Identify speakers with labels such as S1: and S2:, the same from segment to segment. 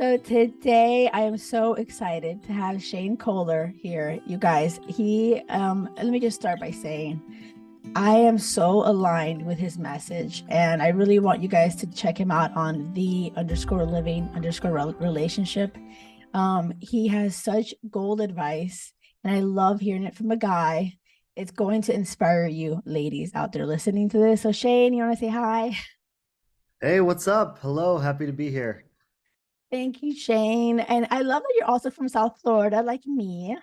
S1: So today I am so excited to have Shane Kohler here, you guys. Let me just start by saying I am so aligned with his message, and I really want you guys to check him out on the underscore living underscore relationship. He has such gold advice, and I love hearing it from a guy. It's going to inspire you, ladies out there listening to this. So Shane, you want to say hi?
S2: Hey, what's up? Hello, happy to be here.
S1: Thank you, Shane. And I love that you're also from South Florida, like me.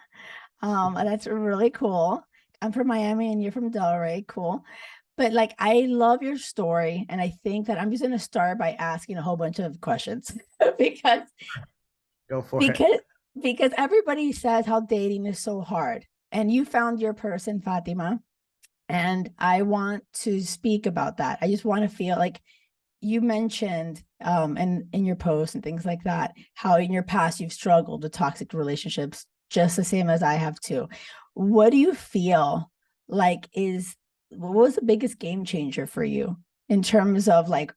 S1: And that's really cool. I'm from Miami and you're from Delray. Cool. But like, I love your story. And I think that I'm just going to start by asking a whole bunch of questions because,
S2: Go for it.
S1: because, because everybody says how dating is so hard. And you found your person, Fatima. And I want to speak about that. I just want to feel like you mentioned and in your posts and things like that, how in your past you've struggled with toxic relationships just the same as I have too. What do you feel like is what was the biggest game changer for you in terms of like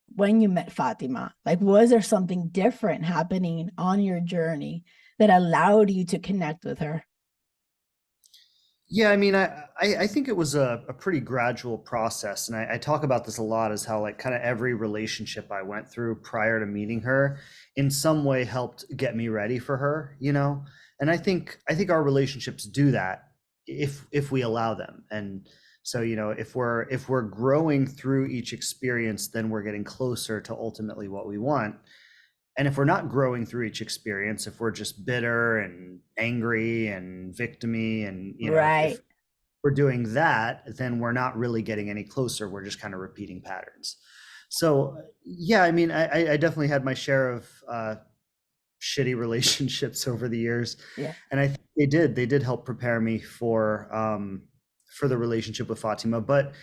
S1: when you met Fatima? Like, was there something different happening on your journey that allowed you to connect with her?
S2: Yeah, I think it was a pretty gradual process, and I talk about this a lot as how like kind of every relationship I went through prior to meeting her in some way helped get me ready for her, you know? And I think our relationships do that if we allow them. And so, if we're growing through each experience, then we're getting closer to ultimately what we want. And if we're not growing through each experience, if we're just bitter and angry and victimy, and if
S1: Right.
S2: we're doing that, then we're not really getting any closer. We're just kind of repeating patterns. So yeah, I definitely had my share of shitty relationships over the years,
S1: Yeah.
S2: and I think they did help prepare me for the relationship with Fatima. But it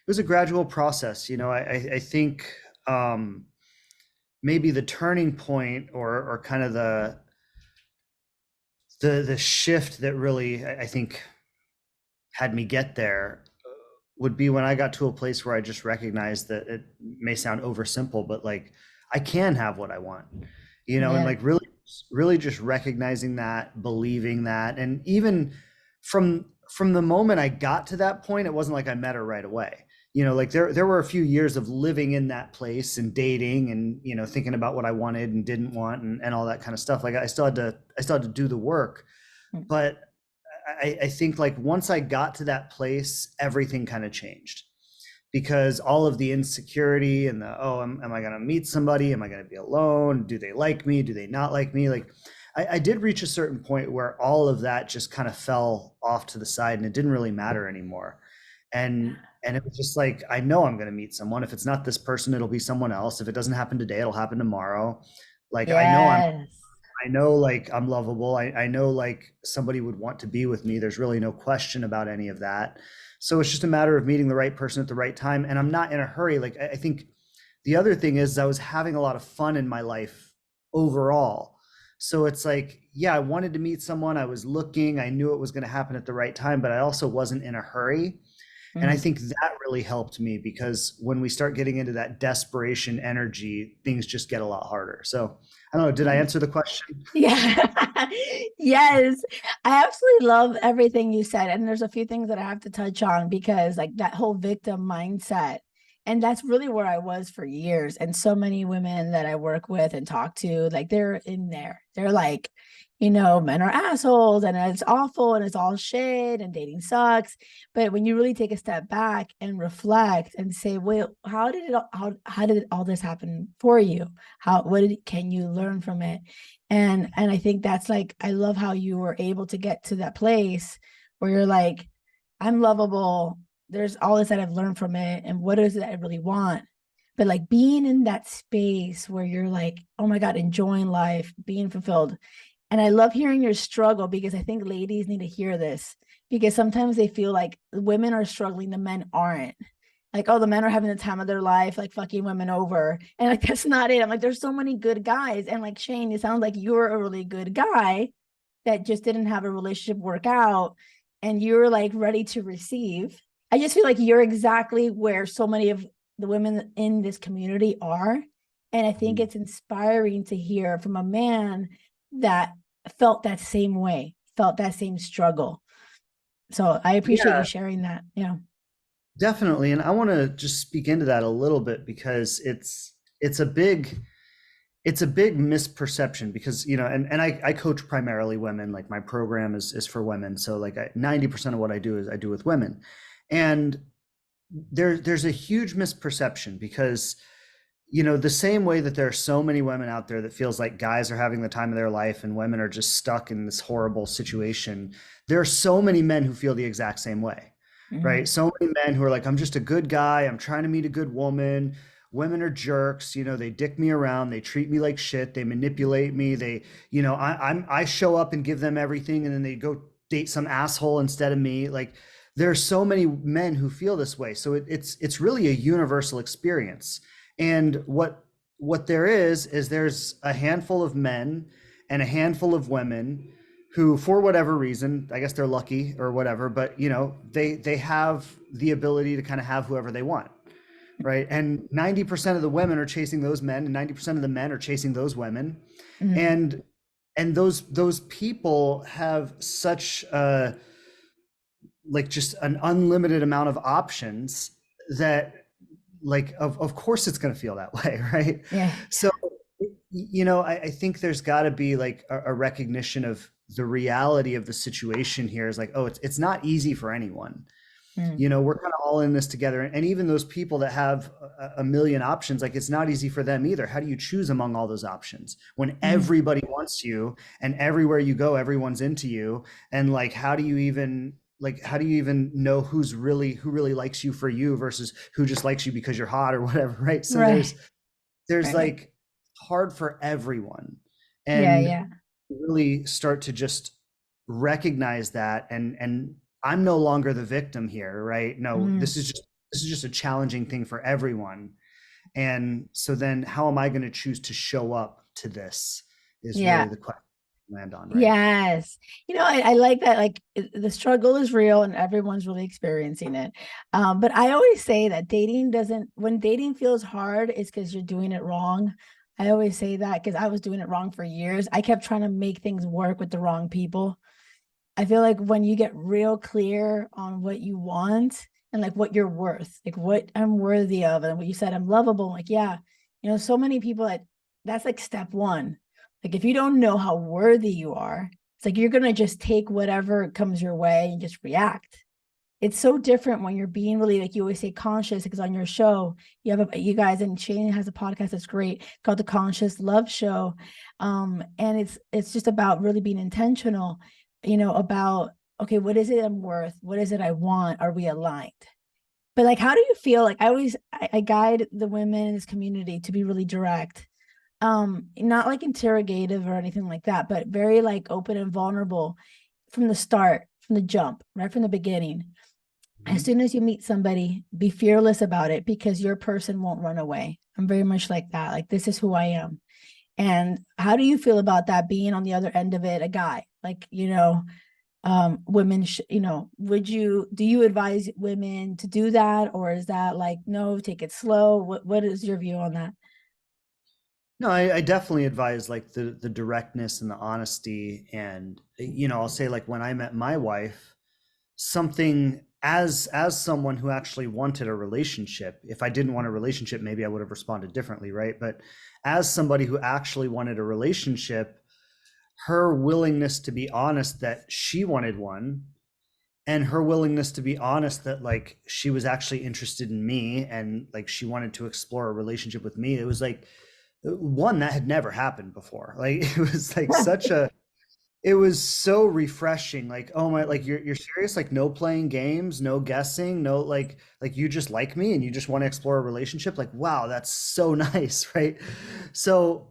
S2: was a gradual process. I think maybe the turning point, or kind of the shift that really I think had me get there would be when I got to a place where I just recognized that it may sound oversimple, but like I can have what I want, and
S1: Yeah.
S2: like really just recognizing that, believing that. And even from the moment I got to that point, it wasn't like I met her right away. Like there were a few years of living in that place and dating and, thinking about what I wanted and didn't want, and all that kind of stuff. Like I still had to do the work. But I think like once I got to that place, everything kind of changed, because all of the insecurity and the, oh, am I going to meet somebody? Am I going to be alone? Do they like me? Do they not like me? Like I did reach a certain point where all of that just kind of fell off to the side and it didn't really matter anymore. And it was just like, I know I'm going to meet someone. If it's not this person, it'll be someone else. If it doesn't happen today, it'll happen tomorrow. Like
S1: Yes.
S2: I know like I'm lovable. I know like somebody would want to be with me. There's really no question about any of that. So it's just a matter of meeting the right person at the right time. And I'm not in a hurry. Like I think the other thing is I was having a lot of fun in my life overall. So it's like, yeah, I wanted to meet someone. I was looking, I knew it was going to happen at the right time, but I also wasn't in a hurry. And I
S1: Mhm.
S2: think that really helped me, because when we start getting into that desperation energy, things just get a lot harder. So I don't know, did I answer the question?
S1: Yeah. Yes. I absolutely love everything you said. And there's a few things that I have to touch on because, like, that whole victim mindset. And that's really where I was for years. And so many women that I work with and talk to, like, they're in there. They're like, men are assholes and it's awful and it's all shit and dating sucks. But when you really take a step back and reflect and say, well, how did all this happen for you? Can you learn from it? And I think that's like, I love how you were able to get to that place where you're like, I'm lovable. There's all this that I've learned from it. And what is it I really want? But like being in that space where you're like, oh my God, enjoying life, being fulfilled. And I love hearing your struggle because I think ladies need to hear this because sometimes they feel like women are struggling, the men aren't. Like, oh, the men are having the time of their life, like fucking women over. And like, that's not it. I'm like, there's so many good guys. And like, Shane, it sounds like you're a really good guy that just didn't have a relationship work out and you're like ready to receive. I just feel like you're exactly where so many of the women in this community are. And I think
S2: Mhm.
S1: it's inspiring to hear from a man that felt that same way, felt that same struggle. So I appreciate you
S2: Yeah,
S1: sharing that. Yeah.
S2: definitely. And I want to just speak into that a little bit because it's a big it's a big misperception because and I coach primarily women. Like my program is for women, so like 90% of what I do is I do with women. And there's a huge misperception because the same way that there are so many women out there that feels like guys are having the time of their life and women are just stuck in this horrible situation, there are so many men who feel the exact same way, right?
S1: Mhm.
S2: So many men who are like, I'm just a good guy, I'm trying to meet a good woman. Women are jerks, they dick me around, they treat me like shit, they manipulate me, I show up and give them everything, and then they go date some asshole instead of me. Like, there are so many men who feel this way, so it's really a universal experience. And what there is there's a handful of men and a handful of women who, for whatever reason, I guess they're lucky or whatever, but they have the ability to kind of have whoever they want, right? And 90% of the women are chasing those men, and 90% of the men are chasing those women.
S1: Mhm.
S2: And those people have such like just an unlimited amount of options that, like, of course it's going to feel that way, right?
S1: Yeah.
S2: So I think there's got to be like a recognition of the reality of the situation here is like, oh, it's not easy for anyone.
S1: Mm.
S2: We're kind of all in this together, and even those people that have a million options, like, it's not easy for them either. How do you choose among all those options when
S1: Mm.
S2: everybody wants you and everywhere you go everyone's into you? And like, how do you even know who really likes you for you versus who just likes you because you're hot or whatever, right? So there's
S1: Right.
S2: there's
S1: Right.
S2: like hard for everyone.
S1: Yeah.
S2: And
S1: Yeah.
S2: really start to just recognize that, and I'm no longer the victim here, right? No,
S1: Mm.
S2: this is just a challenging thing for everyone. And so then how am I going to choose to show up to this is really
S1: Yeah.
S2: the question to land on, right?
S1: Yes. I like that. Like the struggle is real and everyone's really experiencing it. But I always say that when dating feels hard, it's because you're doing it wrong. I always say that because I was doing it wrong for years. I kept trying to make things work with the wrong people. I feel like when you get real clear on what you want and like what you're worth, like what I'm worthy of, and what you said, I'm lovable. Like, yeah, so many people that's like step one. Like, if you don't know how worthy you are, it's like you're gonna just take whatever comes your way and just react. It's so different when you're being really, like you always say, conscious, because on your show you guys, and Shane has a podcast that's great called the Conscious Love Show. And it's just about really being intentional, about, okay, what is it I'm worth, what is it I want, are we aligned? But like, how do you feel? Like, I guide the women in this community to be really direct, not like interrogative or anything like that, but very like open and vulnerable from the start, from the jump, right from the beginning. As
S2: Mhm.
S1: soon as you meet somebody, be fearless about it, because your person won't run away. I'm very much like that. Like, this is who I am. And how do you feel about that, being on the other end of it, a guy? Like, women, do you advise women to do that? Or is that like, no, take it slow? What is your view on that?
S2: No, I definitely advise like the directness and the honesty. And I'll say, like, when I met my wife, something, as someone who actually wanted a relationship, if I didn't want a relationship, maybe I would have responded differently, right? But as somebody who actually wanted a relationship, her willingness to be honest that she wanted one, and her willingness to be honest that, like, she was actually interested in me and like she wanted to explore a relationship with me, it was like one that had never happened before. Like, it was like it was so refreshing. Like, oh my, like, you're serious? Like, no playing games, no guessing, no, like you just like me and you just want to explore a relationship. Like, wow, that's so nice, right? So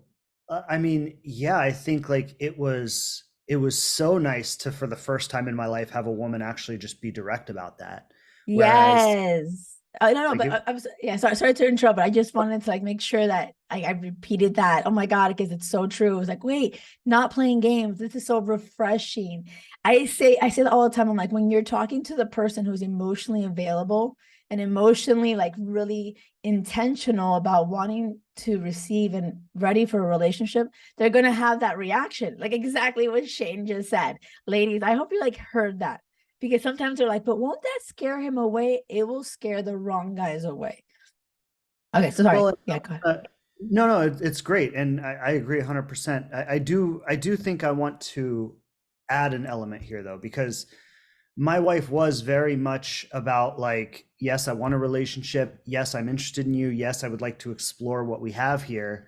S2: I mean, yeah, I think like it was so nice to, for the first time in my life, have a woman actually just be direct about that. Whereas
S1: Yes. Oh, no, no,
S2: like
S1: but
S2: it,
S1: yeah, sorry to interrupt, but I just wanted to like make sure that I repeated that. Oh my God, because it's so true. It was like, wait, not playing games. This is so refreshing. I say that all the time. I'm like, when you're talking to the person who's emotionally available, and emotionally like really intentional about wanting to receive and ready for a relationship, they're going to have that reaction, like exactly what Shane just said. Ladies, I hope you like heard that, because sometimes they're like, but won't that scare him away? It will scare the wrong guys away. Okay, so sorry.
S2: Well,
S1: Yeah, go ahead.
S2: uh, no, no, it's great, and I agree 100%. I do think I want to add an element here though, because my wife was very much about like, yes, I want a relationship. Yes, I'm interested in you. Yes, I would like to explore what we have here.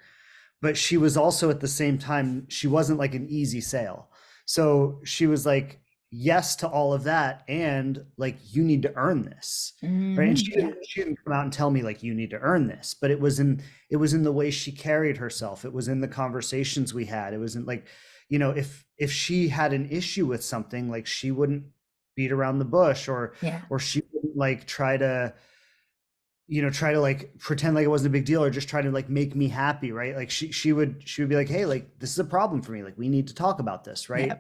S2: But she was also at the same time, she wasn't like an easy sale. So she was like, yes to all of that. And like, you need to earn this. Right. And
S1: Yeah.
S2: she didn't come out and tell me like, you need to earn this, but it was in the way she carried herself. It was in the conversations we had. It wasn't like, if she had an issue with something, like she wouldn't beat around the bush, or
S1: Yeah.
S2: she wouldn't like try to like pretend like it wasn't a big deal, or just try to like make me happy, right? Like she would be like, hey, like this is a problem for me, like we need to talk about this,
S1: Yeah.
S2: right?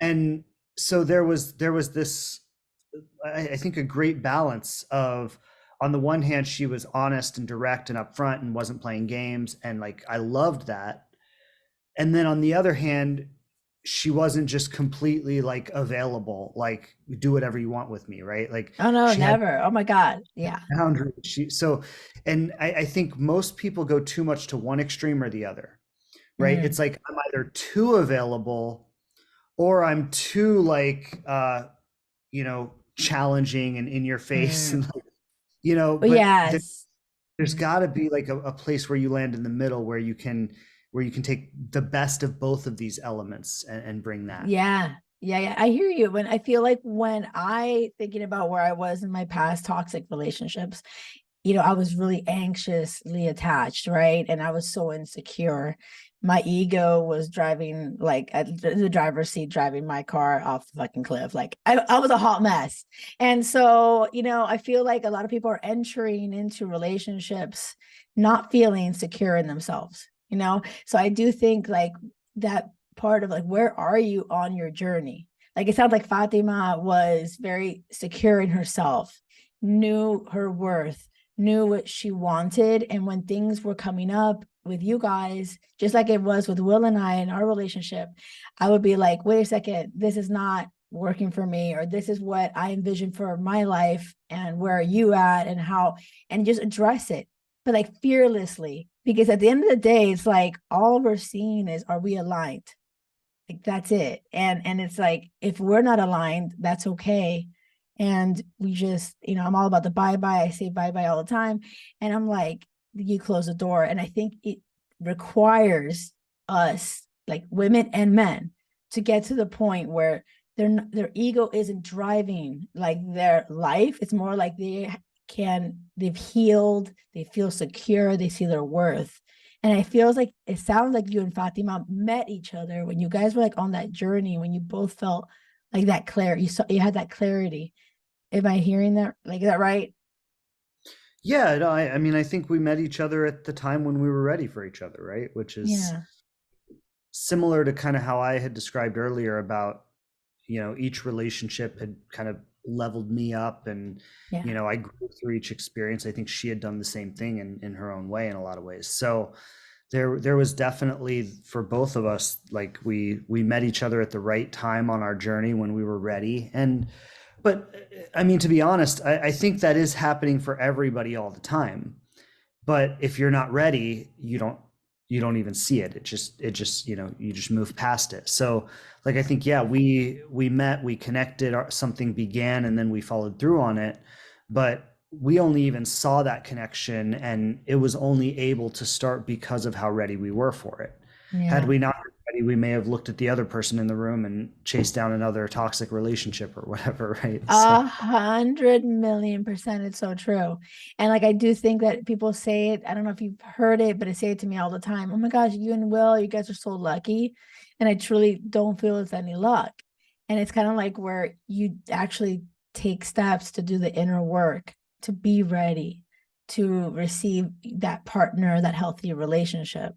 S2: And so there was this, I think, a great balance of, on the one hand, she was honest and direct and upfront and wasn't playing games, and like I loved that. And then on the other hand, she wasn't just completely like available, like do whatever you want with me, right? Like
S1: Oh no,
S2: she had
S1: never. Oh my God. Yeah.
S2: boundaries. And I think most people go too much to one extreme or the other, right?
S1: Mm,
S2: It's like I'm either too available, or I'm too like challenging and in your face,
S1: mm.
S2: and but
S1: Yes.
S2: there's got to be like a place where you land in the middle, where you can take the best of both of these elements, and bring that.
S1: Yeah. Yeah. Yeah. I hear you. When I feel like when I thinking about where I was in my past toxic relationships, I was really anxiously attached, right? And I was so insecure. My ego was driving like at the driver's seat, driving my car off the fucking cliff. Like I was a hot mess. And so, I feel like a lot of people are entering into relationships not feeling secure in themselves, So I do think like that part of like, where are you on your journey? Like it sounds like Fatima was very secure in herself, knew her worth, knew what she wanted. And when things were coming up with you guys, just like it was with Will and I in our relationship, I would be like, wait a second, this is not working for me, or this is what I envision for my life. And where are you at, and how, and just address it, but like fearlessly. Because at the end of the day, it's like all we're seeing is, are we aligned? Like that's it. And it's like, if we're not aligned, that's okay. And we just, I'm all about the bye-bye. I say bye-bye all the time. And I'm like, you close the door. And I think it requires us, like women and men, to get to the point where their ego isn't driving like their life. It's more like they've healed, they feel secure, they see their worth. And it sounds like you and Fatima met each other when you guys were like on that journey, when you both felt like that you had that clarity. Am I hearing that? Like, is that right?
S2: Yeah, no, I mean, I think we met each other at the time when we were ready for each other, right? Which is
S1: Yeah.
S2: similar to kind of how I had described earlier about, each relationship had kind of leveled me up, and,
S1: Yeah.
S2: I grew through each experience. I think she had done the same thing in her own way in a lot of ways. So there was definitely, for both of us, like we met each other at the right time on our journey when we were ready. But I mean, to be honest, I think that is happening for everybody all the time. But if you're not ready, you don't even see it. It just you just move past it. So like I think, yeah, we met, we connected, something began, and then we followed through on it. But we only even saw that connection, and it was only able to start because of how ready we were for it. Had
S1: Yeah.
S2: we not been ready, we may have looked at the other person in the room and chased down another toxic relationship or whatever, right? So
S1: 100,000,000%. It's so true. And like, I do think that people say it. I don't know if you've heard it, but they say it to me all the time. Oh my gosh, you and Will, you guys are so lucky. And I truly don't feel it's any luck. And it's kind of like where you actually take steps to do the inner work, to be ready to receive that partner, that healthy relationship,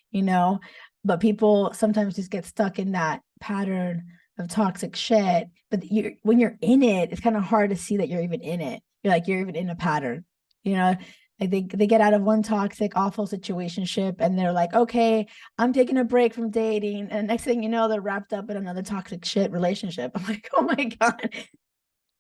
S1: you know? But people sometimes just get stuck in that pattern of toxic shit. But when you're in it, it's kind of hard to see that you're even in it. you're like, you're even in a pattern, you know. Like they get out of one toxic, awful situationship and they're like, okay, I'm taking a break from dating. And next thing you know, they're wrapped up in another toxic shit relationship. I'm like, oh my God.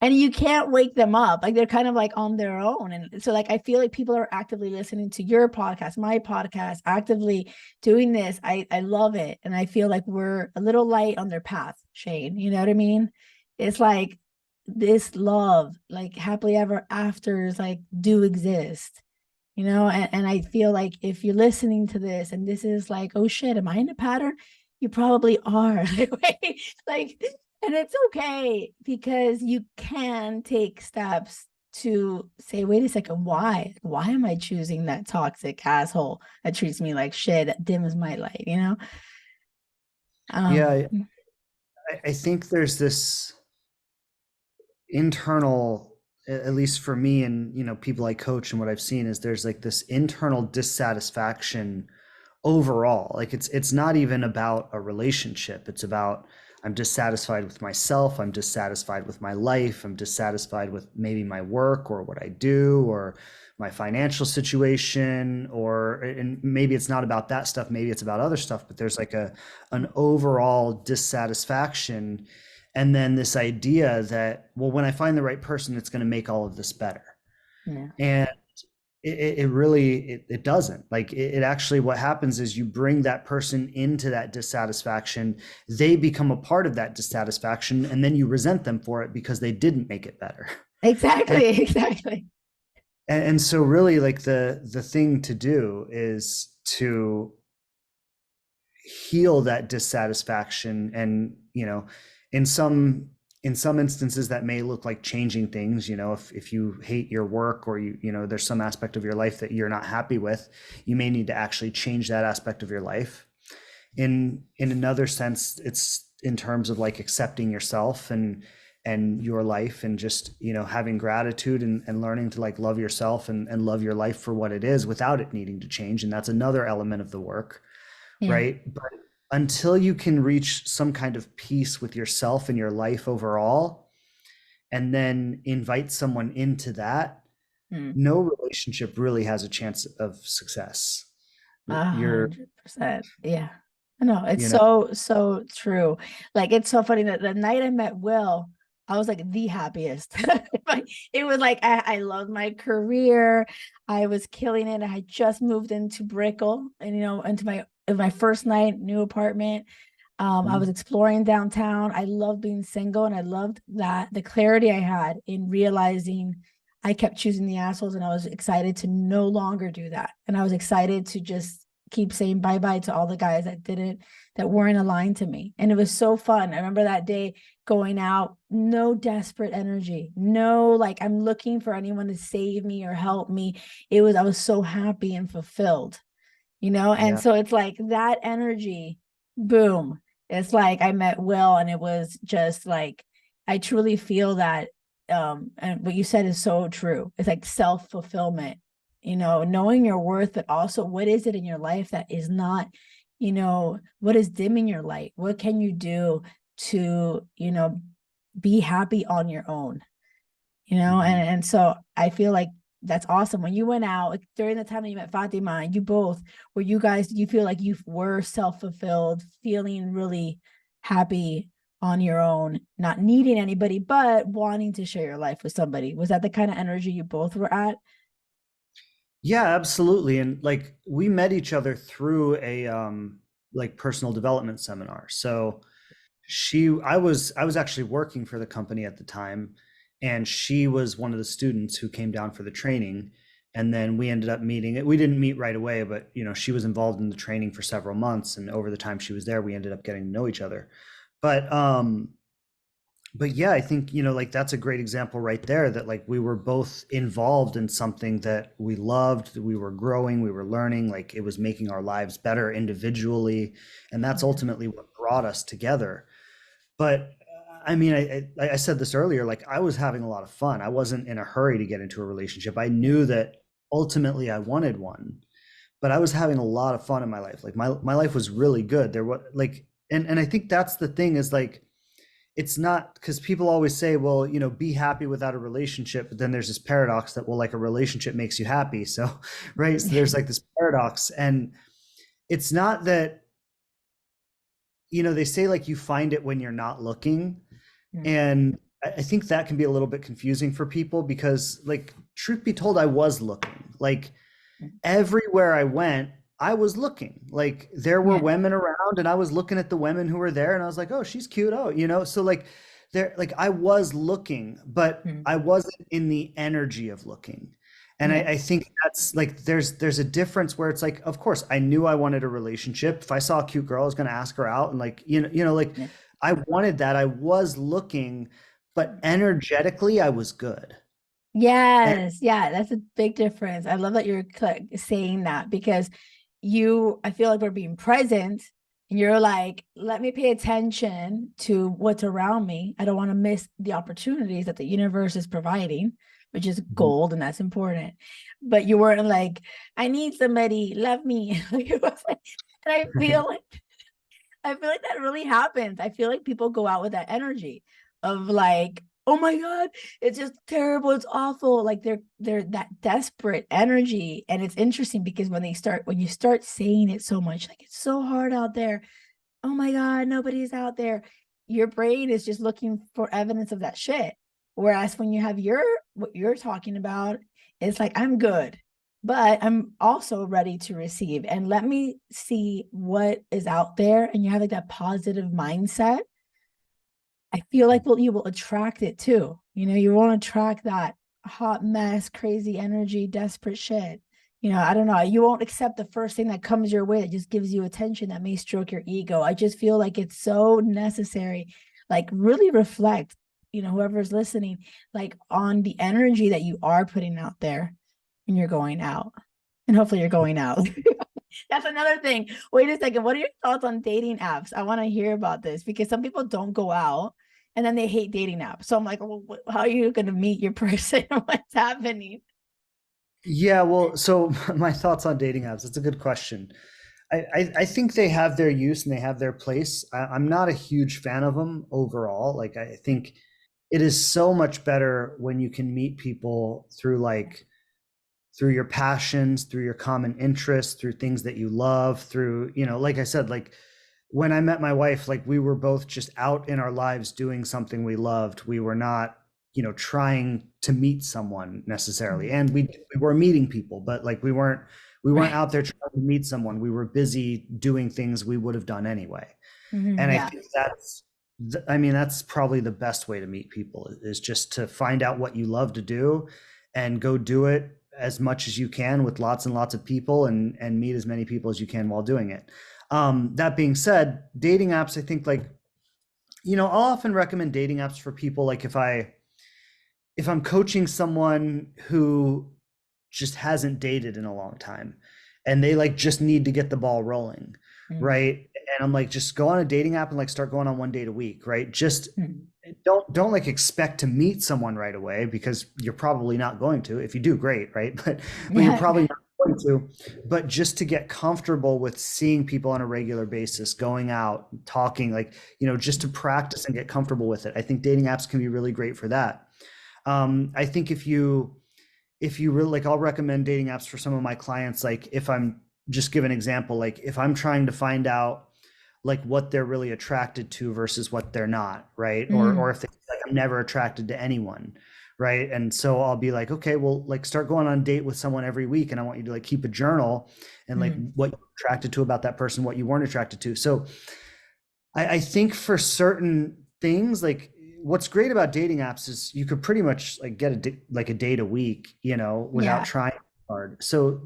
S1: And you can't wake them up. Like they're kind of like on their own. And so like I feel like people are actively listening to your podcast, my podcast, actively doing this. I love it. And I feel like we're a little light on their path, Shane. You know what I mean? It's like this love, like happily ever afters, like do exist, you know. And I feel like if you're listening to this and this is like, oh shit, am I in a pattern? You probably are. Like, and it's okay because you can take steps to say, wait a second, why am I choosing that toxic asshole that treats me like shit, that dims my light, you know?
S2: Yeah,
S1: um
S2: I think there's this internal, at least for me and people I coach, and what I've seen is there's like this internal dissatisfaction overall. Like it's not even about a relationship. It's about, I'm dissatisfied with myself, I'm dissatisfied with my life, I'm dissatisfied with maybe my work or what I do or my financial situation, or and maybe it's not about that stuff, maybe it's about other stuff, but there's like an overall dissatisfaction. And then this idea that, well, when I find the right person, it's going to make all of this better.
S1: yeah,
S2: And it really it doesn't. Like it actually, what happens is you bring that person into that dissatisfaction, they become a part of that dissatisfaction, and then you resent them for it because they didn't make it better. and
S1: exactly. Exactly.
S2: and so really, like the thing to do is to heal that dissatisfaction. And in some instances that may look like changing things. If you hate your work, or there's some aspect of your life that you're not happy with, you may need to actually change that aspect of your life. In another sense, it's in terms of like accepting yourself and your life, and just having gratitude and learning to like love yourself and love your life for what it is without it needing to change. And that's another element of the work,
S1: Yeah.
S2: right? But until you can reach some kind of peace with yourself and your life overall, and then invite someone into that,
S1: Mm.
S2: no relationship really has a chance of success.
S1: A
S2: You're,
S1: 100%. Yeah. I know. It's
S2: you know,
S1: so true. Like it's so funny that the night I met Will, I was like the happiest. Like, it was like I loved my career. I was killing it. I had just moved into Brickell and into my first night, new apartment. I was exploring downtown. I loved being single and I loved that the clarity I had in realizing I kept choosing the assholes, and I was excited to no longer do that. And I was excited to just keep saying bye bye to all the guys that weren't aligned to me. And it was so fun. I remember that day going out, no desperate energy, no like I'm looking for anyone to save me or help me. I was so happy and fulfilled, and
S2: yeah.
S1: so it's like that energy, boom. It's like I met Will and it was just like I truly feel that and what you said is so true. It's like self-fulfillment, knowing your worth, but also what is it in your life that is not, what is dimming your light? What can you do to, be happy on your own?
S2: Mhm.
S1: And so I feel like that's awesome. When you went out like, during the time that you met Fatima, you both were you guys, do you feel like you were self-fulfilled, feeling really happy on your own, not needing anybody, but wanting to share your life with somebody? Was that the kind of energy you both were at?
S2: Yeah, absolutely. And like we met each other through a like personal development seminar. So I was actually working for the company at the time, and she was one of the students who came down for the training. And then we ended up meeting. We didn't meet right away, but she was involved in the training for several months, and over the time she was there, we ended up getting to know each other. But yeah, I think like that's a great example right there, that like we were both involved in something that we loved, that we were growing, we were learning, like it was making our lives better individually, and that's
S1: Yeah.
S2: ultimately what brought us together. But I mean, I said this earlier, like I was having a lot of fun. I wasn't in a hurry to get into a relationship. I
S1: Yeah.
S2: knew that ultimately I wanted one, but I was having a lot of fun in my life. Like my life was really good. There was like, and I think that's the thing, is like, it's not, because people always say, well, be happy without a relationship, but then there's this paradox that, well, like a relationship makes you happy. So, right. So there's like this paradox, and it's not that, they say like you find it when you're not looking.
S1: Mm,
S2: And I think that can be a little bit confusing for people because, like, truth be told, I was looking. Like,
S1: mm.
S2: everywhere I went, I was looking. Like, there were
S1: Yeah.
S2: women around, and I was looking at the women who were there, and I was like, oh, she's cute. Oh, so like, I was looking, but
S1: Mm.
S2: I wasn't in the energy of looking. And I
S1: Yes.
S2: think that's like, there's a difference where it's like, of course, I knew I wanted a relationship. If I saw a cute girl, I was going to ask her out, and like, like,
S1: Yeah.
S2: I wanted that. I was looking, but energetically, I was good. And
S1: Yes, yeah, that's a big difference. I love that you're saying that because I feel like we're being present and you're like, let me pay attention to what's around me. I don't want to miss the opportunities that the universe is providing, which is
S2: Mhm.
S1: gold, and that's important. But you weren't like, I need somebody, love me. And I feel like that really happens. I feel like people go out with that energy of like, oh my God, it's just terrible. It's awful. Like they're that desperate energy. And it's interesting because when you start saying it so much, like it's so hard out there. Oh my God, nobody's out there. Your brain is just looking for evidence of that shit. Whereas when you have what you're talking about, it's like, I'm good, but I'm also ready to receive. And let me see what is out there. And you have like that positive mindset. I feel like you will attract it too. You won't attract that hot mess, crazy energy, desperate shit. I don't know. You won't accept the first thing that comes your way that just gives you attention that may stroke your ego. I just feel like it's so necessary. Like, really reflect, whoever's listening, like on the energy that you are putting out there when you're going out. And hopefully you're going out. That's another thing. Wait a second. What are your thoughts on dating apps? I want to hear about this because some people don't go out and then they hate dating apps. So I'm like, well, how are you going to meet your person? What's happening?
S2: Yeah, well, so my thoughts on dating apps, it's a good question. I think they have their use and they have their place. I'm not a huge fan of them overall. Like, I think it is so much better when you can meet people through, like, through your passions, through your common interests, through things that you love, through, like I said, like, when I met my wife, like, we were both just out in our lives doing something we loved. We were not, trying to meet someone necessarily.
S1: Mhm.
S2: And we were meeting people, but like, we weren't
S1: Right.
S2: out there trying to meet someone. We were busy doing things we would have done anyway. And I
S1: Yeah.
S2: think I mean, that's probably the best way to meet people, is just to find out what you love to do and go do it as much as you can with lots and lots of people, and meet as many people as you can while doing it. That being said, dating apps, I think, like, I'll often recommend dating apps for people. Like, if I'm coaching someone who just hasn't dated in a long time and they like just need to get the ball rolling,
S1: Mhm.
S2: right? And I'm like, just go on a dating app and like start going on one date a week, right? Just
S1: Mhm.
S2: don't like expect to meet someone right away, because you're probably not going to. If you do, great, right? But you're
S1: Yeah.
S2: probably
S1: Right.
S2: not going to. But just to get comfortable with seeing people on a regular basis, going out, talking, like, just to practice and get comfortable with it. I think dating apps can be really great for that. I think if you really like, I'll recommend dating apps for some of my clients. Like, if I'm just give an example, like if I'm trying to find out like what they're really attracted to versus what they're not, right? Or
S1: Mm.
S2: if they like, I'm never attracted to anyone, right? And so I'll be like, okay, well, like, start going on a date with someone every week, and I want you to like keep a journal and like
S1: Mm.
S2: what you're attracted to about that person, what you weren't attracted to. So I think for certain things, like, what's great about dating apps is you could pretty much like get like a date a week, without
S1: Yeah.
S2: trying hard. So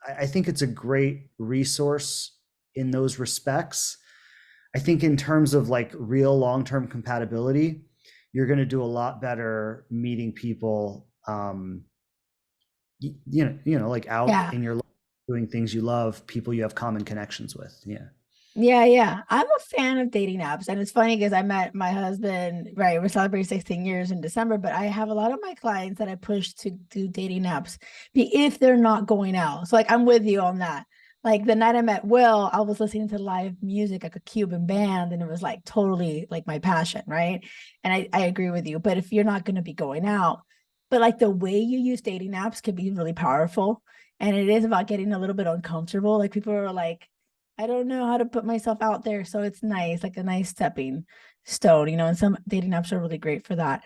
S2: I think it's a great resource in those respects. I think in terms of like real long-term compatibility, you're going to do a lot better meeting people, like out
S1: Yeah.
S2: in your life, doing things you love, people you have common connections with. Yeah.
S1: Yeah, yeah. I'm a fan of dating apps. And it's funny because I met my husband, right? We're celebrating 16 years in December, but I have a lot of my clients that I push to do dating apps if they're not going out. So like I'm with you on that. Like the night I met Will, I was listening to live music, like a Cuban band, and it was like totally like my passion, right? And I agree with you. But if you're not going to be going out, but like the way you use dating apps can be really powerful. And it is about getting a little bit uncomfortable. Like people are like, I don't know how to put myself out there. So it's nice, like a nice stepping stone, you know, and some dating apps are really great for that.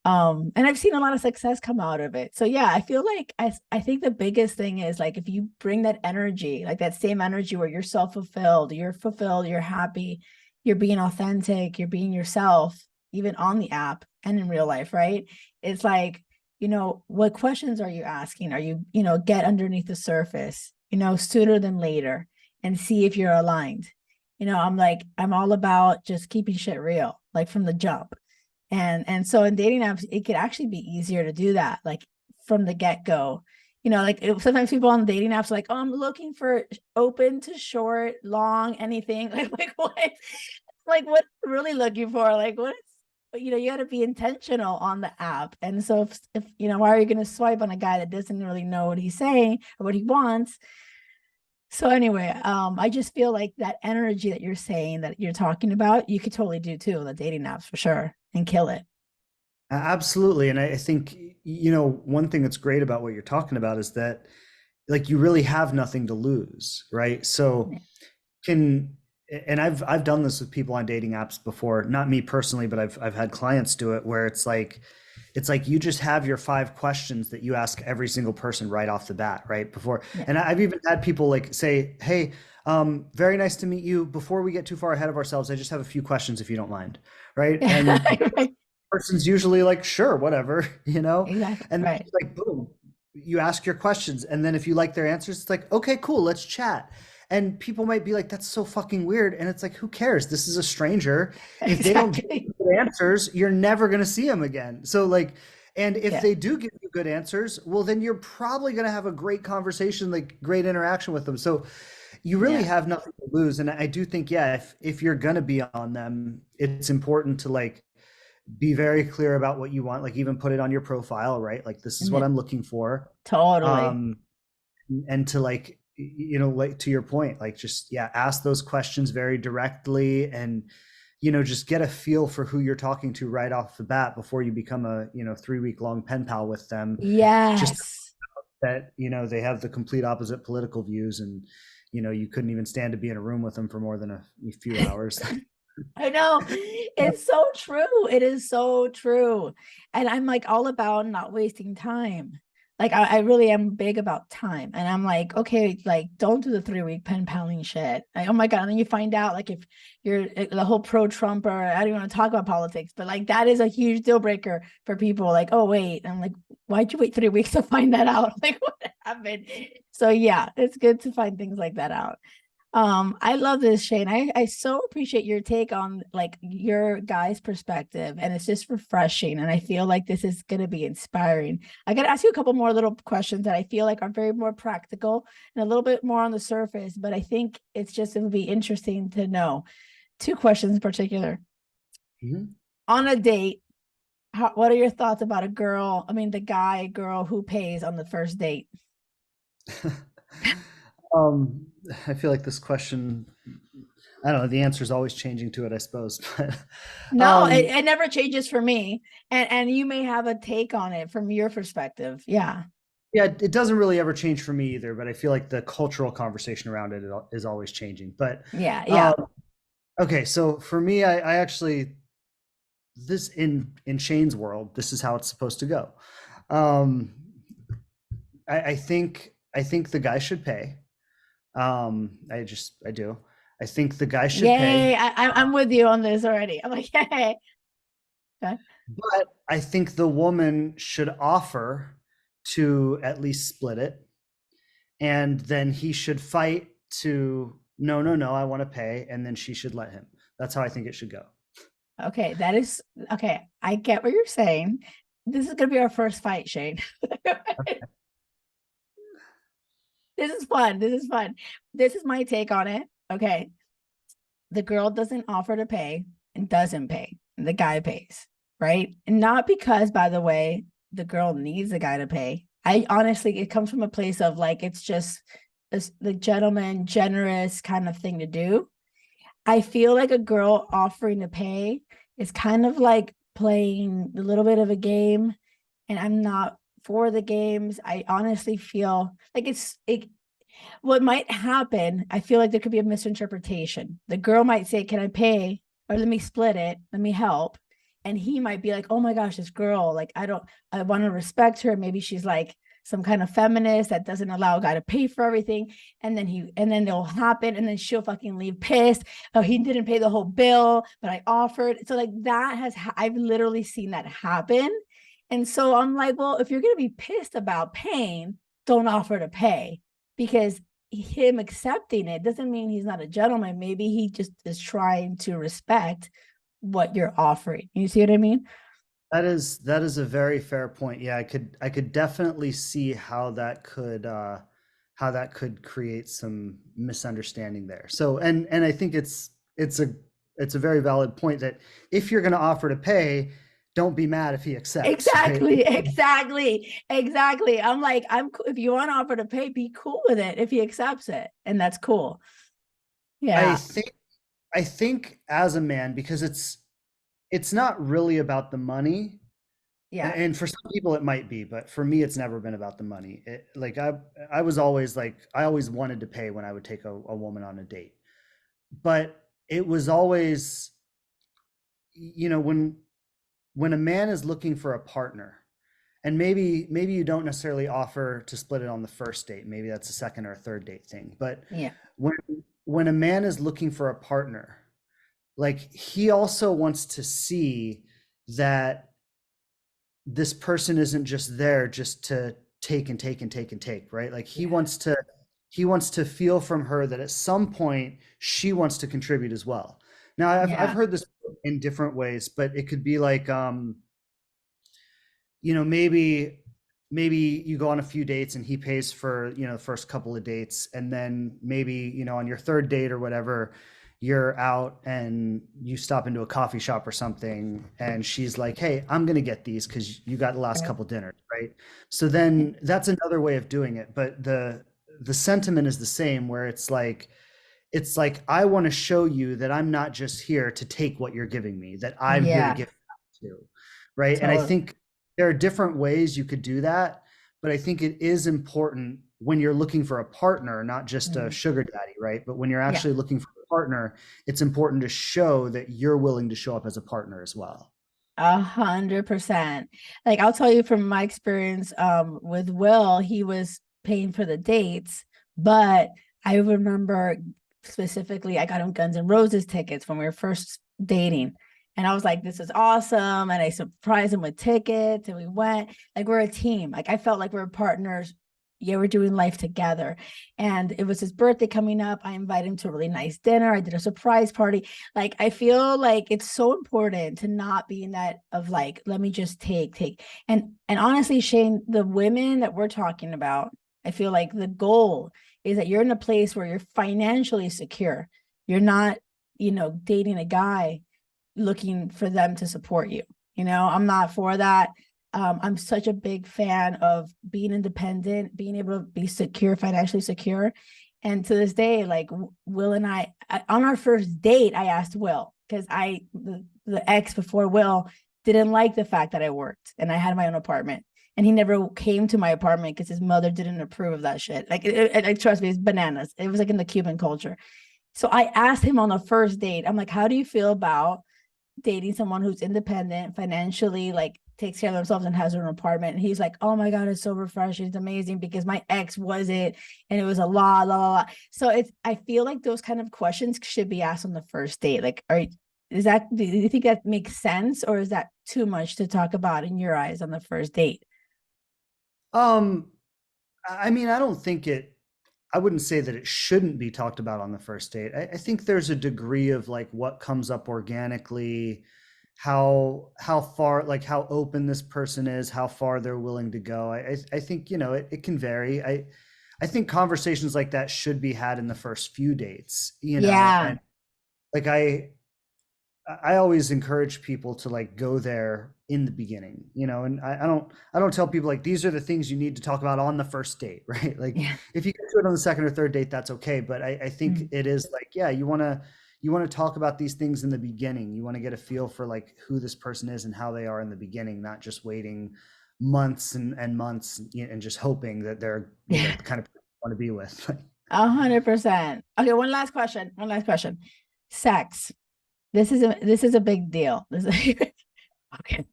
S1: And I've seen a lot of success come out of it. So yeah, I feel like I think the biggest thing is like if you bring that energy, like that same energy where you're self-fulfilled, you're fulfilled, you're happy, you're being authentic, you're being yourself, even on the app and in real life, right? It's like, you know, what questions are you asking? Are you, you know, get underneath the surface, you know, sooner than later and see if you're aligned. You know, I'm like, I'm all about just keeping shit real, like from the jump. And so in dating apps, it could actually be easier to do that, like from the get-go. You know, like sometimes people on dating apps are like, oh, I'm looking for open to short, long, anything. Like what? Like what are you really looking for? Like what is, you know, you got to be intentional on the app. And so if you know, why are you going to swipe on a guy that doesn't really know what he's saying or what he wants? So anyway, I just feel like that energy that you're saying that you're talking about, you could totally do too, the dating apps for sure, and kill it.
S2: Absolutely. And I think, you know, one thing that's great about what you're talking about is that like you really have nothing to lose, right? So
S1: Yeah.
S2: can and I've done this with people on dating apps before, not me personally, but I've had clients do it where it's like you just have your 5 questions that you ask every single person right off the bat, right? Before.
S1: Yeah.
S2: And I've even had people like say, hey, very nice to meet you. Before we get too far ahead of ourselves, I just have a few questions if you don't mind. Right. And
S1: Right.
S2: person's usually like, sure, whatever, you know?
S1: Exactly.
S2: And then
S1: Right.
S2: it's like, boom, you ask your questions. And then if you like their answers, it's like, okay, cool, let's chat. And people might be like, that's so fucking weird. And it's like, who cares? This is a stranger. If they don't give
S1: Exactly.
S2: you good answers, you're never going to see them again. So, like, and if
S1: Yeah.
S2: they do give you good answers, well, then you're probably going to have a great conversation, like great interaction with them. So you really
S1: Yeah.
S2: have nothing to lose. And I do think, yeah, if you're going to be on them, it's important to like, be very clear about what you want, like even put it on your profile, right? Like this is what
S1: Yeah.
S2: I'm looking for.
S1: Totally.
S2: Um, and to like, you know, like to your point, like just, yeah, ask those questions very directly and, you know, just get a feel for who you're talking to right off the bat before you become a, you know, 3 week long pen pal with them. Just
S1: Yes.
S2: that, you know, they have the complete opposite political views and, you know, you couldn't even stand to be in a room with them for more than a few hours.
S1: I know. It's so true. It is so true. And I'm like all about not wasting time. Like I really am big about time. And I'm like, okay, like don't do the 3 week pen paling shit. Like, oh my God. And then you find out like if you're the whole pro-Trump or I don't even want to talk about politics, but like that is a huge deal breaker for people. Like, oh wait. I'm like, why'd you wait 3 weeks to find that out? Like what happened? So yeah, it's good to find things like that out. I love this, Shane. I so appreciate your take on like your guy's perspective, and it's just refreshing. And I feel like this is going to be inspiring. I got to ask you a couple more little questions that I feel like are very more practical and a little bit more on the surface, but I think it's just it would be interesting to know. 2 questions in particular.
S2: Mhm.
S1: On a date, what are your thoughts about a girl? I mean, the guy, girl who pays on the first date?
S2: Um, I feel like this question, I don't know, the answer is always changing to it, I suppose. But
S1: No,
S2: um,
S1: it never changes for me. And you may have a take on it from your perspective. Yeah.
S2: yeah, it doesn't really ever change for me either, but I feel like the cultural conversation around it is always changing. But
S1: Yeah.
S2: um,
S1: Yeah.
S2: okay, so for me, I actually this in Shane's world, this is how it's supposed to go. Um, I think the guy should pay. I do. I think the guy should pay.
S1: Yay. I'm with you on this already. I'm like, hey. Okay.
S2: But I think the woman should offer to at least split it. And then he should fight to, no, no, no, I want to pay. And then she should let him. That's how I think it should go.
S1: Okay. That is okay. I get what you're saying. This is gonna be our first fight, Shane. This is fun. This is fun. This is my take on it. Okay. The girl doesn't offer to pay and doesn't pay. And the guy pays, right? And not because, by the way, the girl needs the guy to pay. I honestly, it comes from a place of like, it's just the gentleman, generous kind of thing to do. I feel like a girl offering to pay is kind of like playing a little bit of a game, and I'm not for the games. I honestly feel like what might happen, I feel like there could be a misinterpretation. The girl might say, "Can I pay? Or let me split it, let me help." And he might be like, "Oh my gosh, this girl, like, I want to respect her. Maybe she's like some kind of feminist that doesn't allow a guy to pay for everything." And then it'll happen. And then she'll fucking leave pissed. Oh, he didn't pay the whole bill, but I offered. So, like, I've literally seen that happen. And so I'm like, well, if you're going to be pissed about paying, don't offer to pay, because him accepting it doesn't mean he's not a gentleman. Maybe he just is trying to respect what you're offering. You see what I mean?
S2: That is a very fair point. Yeah, I could definitely see how that could create some misunderstanding there. So and I think it's a very valid point that if you're going to offer to pay, don't be mad if he accepts, right?
S1: Exactly, exactly. I'm like, if you want to offer to pay, be cool with it if he accepts it, and that's cool.
S2: I
S1: Yeah,
S2: think I think as a man, because it's not really about the money.
S1: yeah,
S2: And for some people it might be, but for me, it's never been about the money. Like I was always like, I always wanted to pay when I would take a woman on a date, but it was always, when a man is looking for a partner, and maybe you don't necessarily offer to split it on the first date. Maybe that's a second or a third date thing. But
S1: yeah,
S2: when when a man is looking for a partner, like he also wants to see that this person isn't just there just to take and take and take and take, right? Like
S1: yeah,
S2: he wants to feel from her that at some point she wants to contribute as well. Now I've
S1: yeah,
S2: heard this in different ways, but it could be like maybe you go on a few dates and he pays for, the first couple of dates, and then maybe, on your third date or whatever, you're out and you stop into a coffee shop or something, and she's like, "Hey, I'm going to get these cuz you got the last
S1: yeah,
S2: couple dinners," right? So then that's another way of doing it, but the sentiment is the same, where it's like I want to show you that I'm not just here to take what you're giving me, that I'm here to
S1: yeah,
S2: give back to, right? And I
S1: totally.
S2: think there are different ways you could do that, but I think it is important when you're looking for a partner, not just a
S1: Mhm.
S2: sugar daddy, right? But when you're
S1: Yeah,
S2: actually looking for a partner, it's important to show that you're willing to show up as a partner as well.
S1: 100%. Like, I'll tell you from my experience, with Will, he was paying for the dates, but I remember specifically I got him Guns N' Roses tickets when we were first dating. And I was like, this is awesome. And I surprised him with tickets, and we went. Like, we're a team. Like, I felt like we were partners. Yeah, we're doing life together. And it was his birthday coming up. I invited him to a really nice dinner. I did a surprise party. Like, I feel like it's so important to not be in that of like, let me just take. And honestly, Shane, the women that we're talking about, I feel like the goal is that you're in a place where you're financially secure. You're not, dating a guy looking for them to support you. I'm not for that. I'm such a big fan of being independent, being able to be secure, financially secure. And to this day, like, Will and on our first date, I asked Will, because the ex before Will didn't like the fact that I worked and I had my own apartment. And he never came to my apartment because his mother didn't approve of that shit. Like, trust me, it's bananas. It was like in the Cuban culture. So I asked him on the first date, I'm like, how do you feel about dating someone who's independent, financially, like, takes care of themselves and has their own apartment? And he's like, oh my God, it's so refreshing. It's amazing, because my ex was it. And it was a lot. So I feel like those kind of questions should be asked on the first date. Like, do you think that makes sense, or is that too much to talk about in your eyes on the first date?
S2: Um, I mean, I wouldn't say that it shouldn't be talked about on the first date. I think there's a degree of like what comes up organically, how far, like how open this person is, how far they're willing to go. I think, it can vary. I think conversations like that should be had in the first few dates,
S1: Yeah.
S2: and like I always encourage people to like go there in the beginning, and I don't tell people like these are the things you need to talk about on the first date, right? Like
S1: Yeah.
S2: if you get to it on the second or third date, that's okay. But I think
S1: Mm.
S2: it is like, yeah, you want to talk about these things in the beginning. You want to get a feel for like who this person is and how they are in the beginning, not just waiting months and months and just hoping that they're,
S1: Yeah.
S2: the kind of person you want to be with.
S1: 100%. Okay, one last question. One last question. Sex. This is a big deal. This is okay.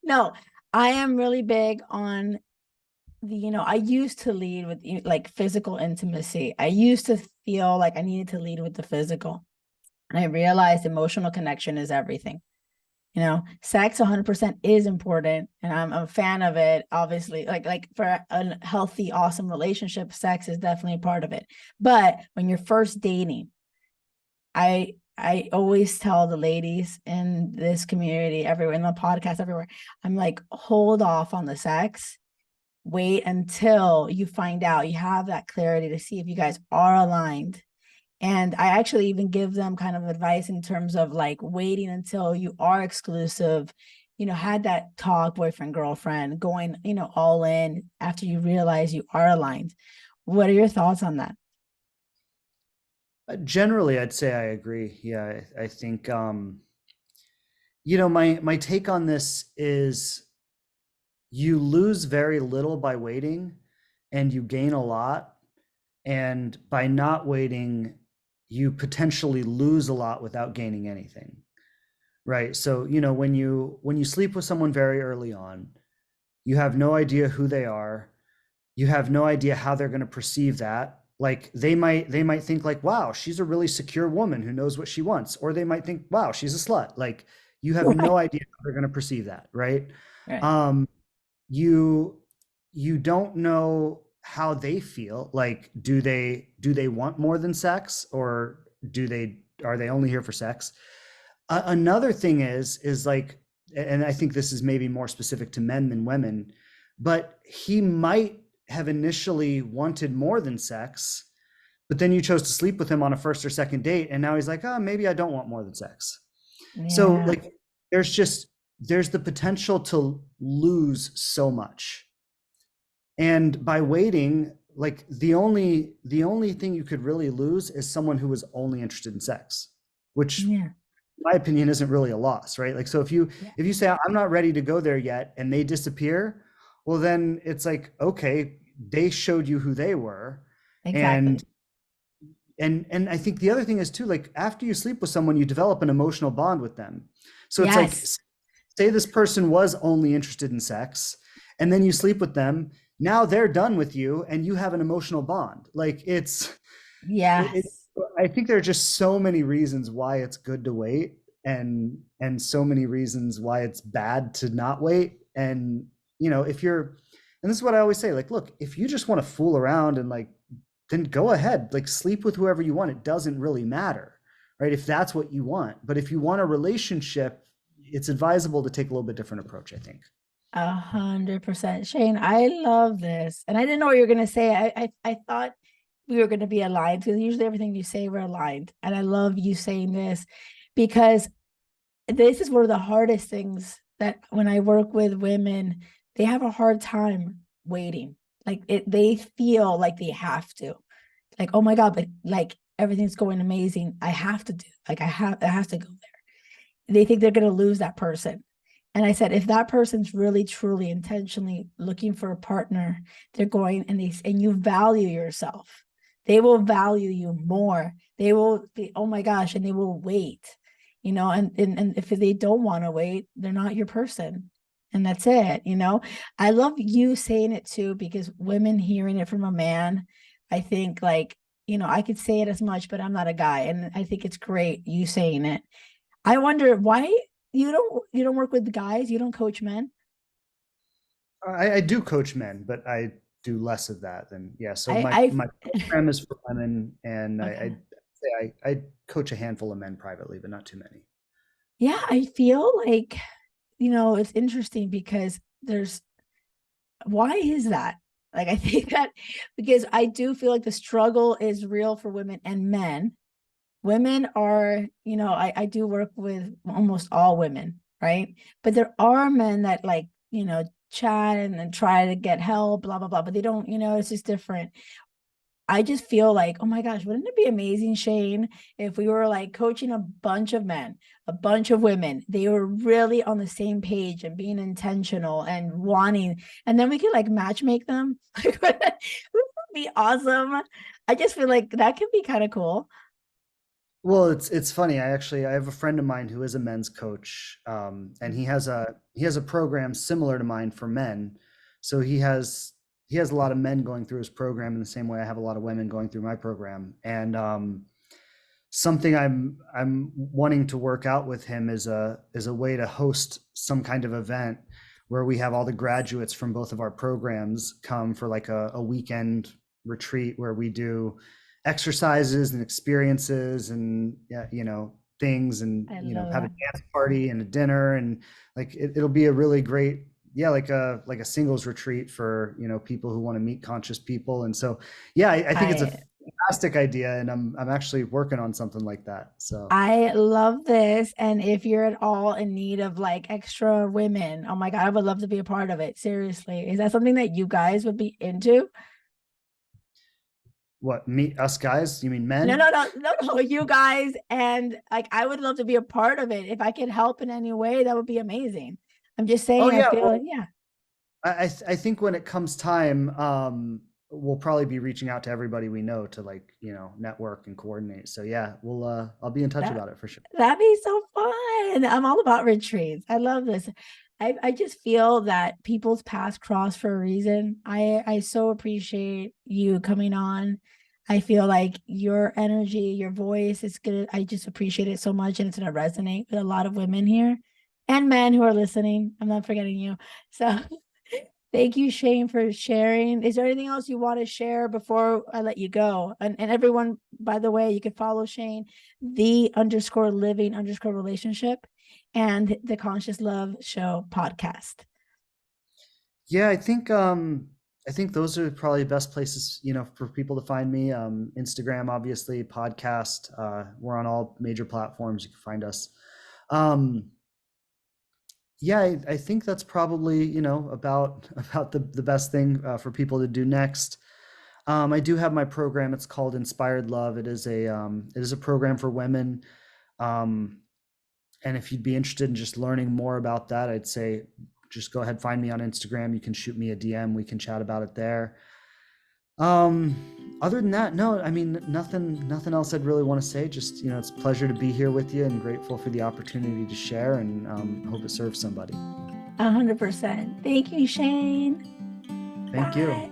S1: No, I am really big on I used to lead with like physical intimacy. I used to feel like I needed to lead with the physical. And I realized emotional connection is everything. Sex 100% is important, and I'm a fan of it. Obviously, like for a healthy, awesome relationship, sex is definitely a part of it. But when you're first dating, I always tell the ladies in this community, everywhere in the podcast, everywhere, I'm like, hold off on the sex. Wait until you find out you have that clarity to see if you guys are aligned. And I actually even give them kind of advice in terms of like waiting until you are exclusive, had that talk, boyfriend, girlfriend, going, all in after you realize you are aligned. What are your thoughts on that?
S2: Generally, I'd say I agree. Yeah, I think my take on this is you lose very little by waiting and you gain a lot. And by not waiting, you potentially lose a lot without gaining anything. Right. So, when you sleep with someone very early on, you have no idea who they are. You have no idea how they're going to perceive that. Like they might think like, wow, she's a really secure woman who knows what she wants. Or they might think, wow, she's a slut. Like you have
S1: Right.
S2: no idea how they're going to perceive that. Right.
S1: Right.
S2: Um, you you don't know how they feel. Like, do they want more than sex, or are they only here for sex? Another thing is like, and I think this is maybe more specific to men than women, but he might have initially wanted more than sex, but then you chose to sleep with him on a first or second date, and now he's like, oh, maybe I don't want more than sex. So
S1: Yeah.
S2: like, there's the potential to lose so much. And by waiting, like the only thing you could really lose is someone who was only interested in sex, which
S1: Yeah.
S2: in my opinion isn't really a loss, right? Like, so if you
S1: Yeah.
S2: if you say I'm not ready to go there yet and they disappear, well then it's like, okay, they showed you who they were.
S1: Exactly.
S2: And and and I think the other thing is too, like after you sleep with someone, you develop an emotional bond with them. So it's like,
S1: Yes.
S2: say this person was only interested in sex, and then you sleep with them. Now they're done with you, and you have an emotional bond. Like it
S1: Yes.
S2: I think there are just so many reasons why it's good to wait, and so many reasons why it's bad to not wait. And if you're, and this is what I always say, like, look, if you just want to fool around and like, then go ahead, like sleep with whoever you want. It doesn't really matter, right? If that's what you want. But if you want a relationship, it's advisable to take a little bit different approach, I think.
S1: 100%. Shane, I love this. And I didn't know what you were going to say. I thought we were going to be aligned because usually everything you say, we're aligned. And I love you saying this because this is one of the hardest things that when I work with women, they have a hard time waiting. Like they feel like they have to, like, oh my God, but like everything's going amazing. I have to do, like, it has to go there. They think they're going to lose that person. And I said, if that person's really, truly, intentionally looking for a partner, they're going and you value yourself, they will value you more. They will be, oh my gosh, and they will wait, and if they don't want to wait, they're not your person. And that's it. I love you saying it too, because women hearing it from a man, I think like, I could say it as much, but I'm not a guy. And I think it's great you saying it. I wonder why you don't work with guys, you don't coach men.
S2: I do coach men, but I do less of that than, yeah. So
S1: I
S2: my program is for women, and
S1: Okay.
S2: I coach a handful of men privately, but not too many.
S1: Yeah, I feel like, it's interesting because why is that? Like, I think that because I do feel like the struggle is real for women and men. Women are, I do work with almost all women. right? But there are men that like, chat and then try to get help, blah, blah, blah, but they don't, it's just different. I just feel like, oh my gosh, wouldn't it be amazing, Shane, if we were like coaching a bunch of men, a bunch of women, they were really on the same page and being intentional and wanting, and then we could like matchmake them. Like, wouldn't it be awesome? I just feel like that could be kind of cool.
S2: Well, it's funny. I have a friend of mine who is a men's coach, and he has a program similar to mine for men. So he has a lot of men going through his program in the same way I have a lot of women going through my program. And something I'm wanting to work out with him is a way to host some kind of event where we have all the graduates from both of our programs come for like a weekend retreat where we do exercises and experiences and yeah, things and
S1: I love
S2: have a
S1: that.
S2: dance party and a dinner and like it'll be a really great yeah like a singles retreat for people who want to meet conscious people. And so yeah, I think it's a
S1: I
S2: fantastic idea, and I'm actually working on something like that. So
S1: I love this. And if you're at all in need of like extra women, oh my God, I would love to be a part of it. Seriously. Is that something that you guys would be into?
S2: what, me us guys, you mean
S1: No, no,
S2: men?
S1: no, no, no, you guys. And like, I would love to be a part of it. If I could help in any way, that would be amazing. I'm just
S2: Oh
S1: saying, I
S2: yeah,
S1: feel like,
S2: well,
S1: yeah.
S2: I think when it comes time, we'll probably be reaching out to everybody we know to like, network and coordinate. So yeah, I'll be in touch
S1: That
S2: about it for sure.
S1: that'd be so fun. I'm all about retreats. I love this. I just feel that people's paths cross for a reason. I so appreciate you coming on. I feel like your energy, your voice is good. I just appreciate it so much, and it's gonna resonate with a lot of women here and men who are listening. I'm not forgetting you. So thank you, Shane, for sharing. Is there anything else you want to share before I let you go? And everyone, by the way, you can follow Shane, the underscore living underscore relationship, and the Conscious Love Show podcast.
S2: Yeah, I think those are probably the best places, for people to find me. Instagram, obviously, podcast. We're on all major platforms. You can find us. Um, yeah, I think that's probably, about about the best thing for people to do next. I do have my program. It's called Inspired Love. It is a program for women. Um, and if you'd be interested in just learning more about that, I'd say just go ahead, find me on Instagram. You can shoot me a DM. We can chat about it there. Um, Other than that, no, I mean, nothing else I'd really want to say. Just, it's a pleasure to be here with you and grateful for the opportunity to share, and hope it serves somebody.
S1: 100%. Thank you, Shane.
S2: Thank you.
S1: Bye.